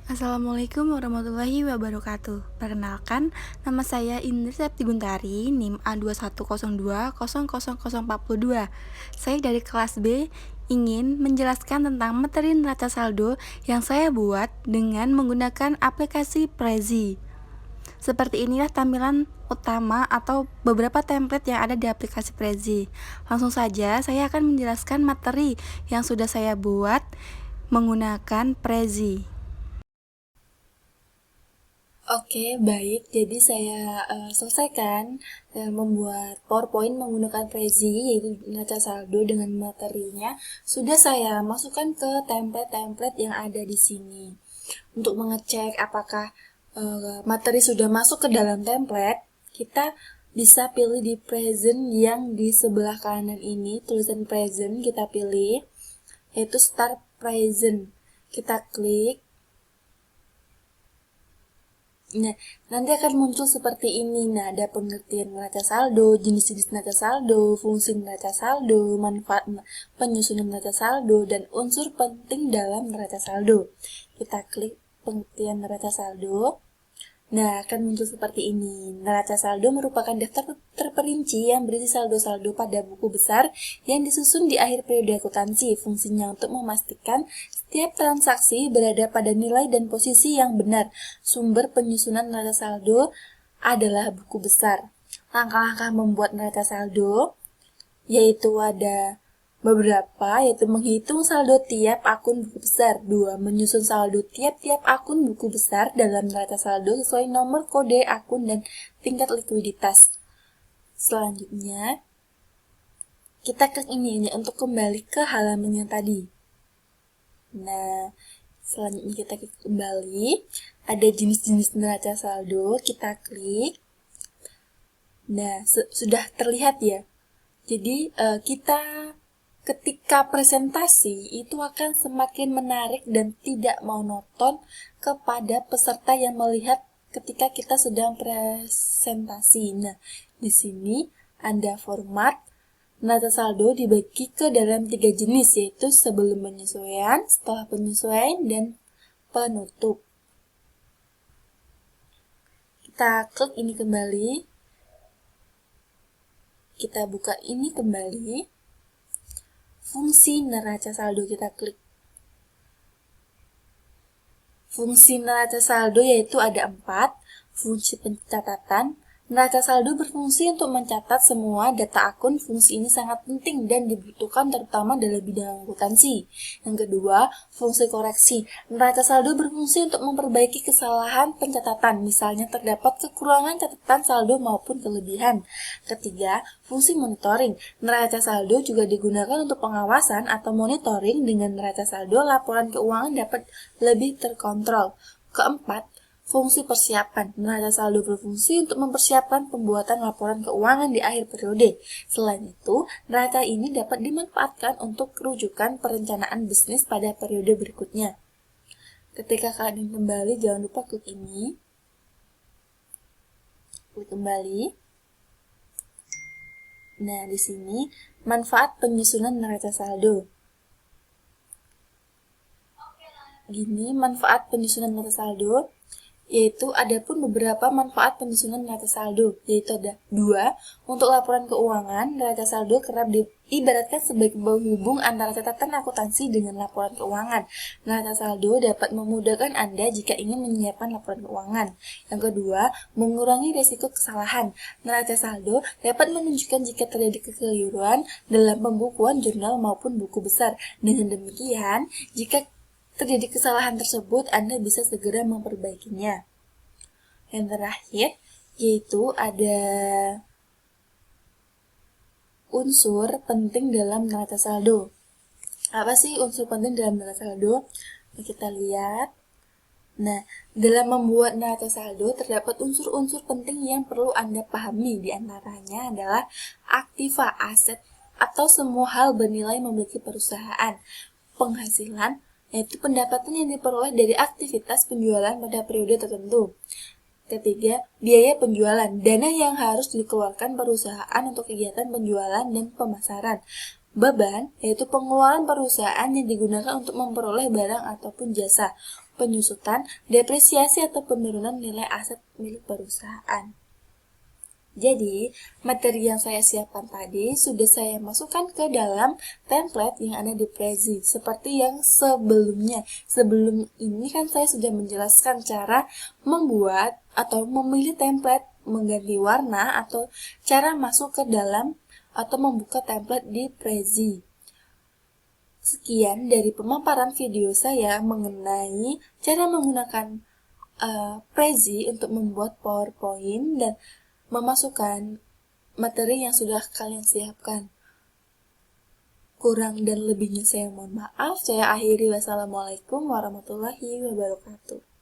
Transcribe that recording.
Assalamualaikum warahmatullahi wabarakatuh. Perkenalkan, nama saya Indri Septi Guntari, NIM A2102000042. Saya dari kelas B ingin menjelaskan tentang materi neraca saldo yang saya buat dengan menggunakan aplikasi Prezi. Seperti inilah tampilan utama atau beberapa template yang ada di aplikasi Prezi. Langsung saja saya akan menjelaskan materi yang sudah saya buat menggunakan Prezi. Oke, baik. Jadi saya selesaikan membuat PowerPoint menggunakan Prezi, yaitu neraca saldo dengan materinya. Sudah saya masukkan ke template-template yang ada di sini. Untuk mengecek apakah materi sudah masuk ke dalam template, kita bisa pilih di present yang di sebelah kanan ini, tulisan present kita pilih, yaitu start present. Kita klik. Nah, nanti akan muncul seperti ini. Nah, ada pengertian neraca saldo, jenis-jenis neraca saldo, fungsi neraca saldo, manfaat penyusunan neraca saldo, dan unsur penting dalam neraca saldo. Kita klik pengertian neraca saldo. Nah, akan muncul seperti ini. Neraca saldo merupakan daftar terperinci yang berisi saldo-saldo pada buku besar yang disusun di akhir periode akuntansi. Fungsinya untuk memastikan setiap transaksi berada pada nilai dan posisi yang benar. Sumber penyusunan neraca saldo adalah buku besar. Langkah-langkah membuat neraca saldo yaitu ada beberapa, yaitu menghitung saldo tiap akun buku besar. 2. Menyusun saldo tiap-tiap akun buku besar dalam neraca saldo sesuai nomor kode akun dan tingkat likuiditas. Selanjutnya, kita klik ini untuk kembali ke halaman yang tadi. Nah, selanjutnya kita klik kembali. Ada jenis-jenis neraca saldo, kita klik. Nah, sudah terlihat ya. Jadi, kita ketika presentasi itu akan semakin menarik dan tidak monoton kepada peserta yang melihat ketika kita sedang presentasi. Nah, di sini ada format neraca saldo dibagi ke dalam 3 jenis, yaitu sebelum penyesuaian, setelah penyesuaian, dan penutup. Kita klik ini kembali. Kita buka ini kembali. Fungsi neraca saldo kita klik. Fungsi neraca saldo yaitu ada 4. Fungsi pencatatan. Neraca saldo berfungsi untuk mencatat semua data akun. Fungsi ini sangat penting dan dibutuhkan terutama dalam bidang akuntansi. Yang kedua, fungsi koreksi. Neraca saldo berfungsi untuk memperbaiki kesalahan pencatatan, misalnya terdapat kekurangan catatan saldo maupun kelebihan. Ketiga, fungsi monitoring. Neraca saldo juga digunakan untuk pengawasan atau monitoring. Dengan neraca saldo, laporan keuangan dapat lebih terkontrol. Keempat, fungsi persiapan. Neraca saldo berfungsi untuk mempersiapkan pembuatan laporan keuangan di akhir periode. Selain itu, neraca ini dapat dimanfaatkan untuk rujukan perencanaan bisnis pada periode berikutnya. Ketika kalian kembali, jangan lupa klik ini. Klik kembali. Nah, di sini manfaat penyusunan neraca saldo. Gini, manfaat penyusunan neraca saldo yaitu ada pun beberapa manfaat penyusunan neraca saldo, yaitu ada 2. Untuk laporan keuangan, neraca saldo kerap diibaratkan sebagai penghubung antara catatan akuntansi dengan laporan keuangan. Neraca saldo dapat memudahkan Anda jika ingin menyiapkan laporan keuangan. Yang kedua, mengurangi risiko kesalahan. Neraca saldo dapat menunjukkan jika terjadi kekeliruan dalam pembukuan jurnal maupun buku besar. Dengan demikian, jika terjadi kesalahan tersebut, Anda bisa segera memperbaikinya. Yang terakhir, yaitu ada unsur penting dalam neraca saldo. Apa sih unsur penting dalam neraca saldo? Kita lihat. Nah, dalam membuat neraca saldo, terdapat unsur-unsur penting yang perlu Anda pahami. Di antaranya adalah aktiva, aset, atau semua hal bernilai memiliki perusahaan. Penghasilan, yaitu pendapatan yang diperoleh dari aktivitas penjualan pada periode tertentu. Ketiga, biaya penjualan, dana yang harus dikeluarkan perusahaan untuk kegiatan penjualan dan pemasaran. Beban, yaitu pengeluaran perusahaan yang digunakan untuk memperoleh barang ataupun jasa. penyusutan, depresiasi atau penurunan nilai aset milik perusahaan. Jadi, materi yang saya siapkan tadi sudah saya masukkan ke dalam template yang ada di Prezi, seperti yang sebelumnya. Sebelum ini kan saya sudah menjelaskan cara membuat atau memilih template, mengganti warna, atau cara masuk ke dalam atau membuka template di Prezi. Sekian dari pemaparan video saya mengenai cara menggunakan Prezi untuk membuat PowerPoint dan memasukkan materi yang sudah kalian siapkan. Kurang dan lebihnya saya mohon maaf. Saya akhiri. Wassalamualaikum warahmatullahi wabarakatuh.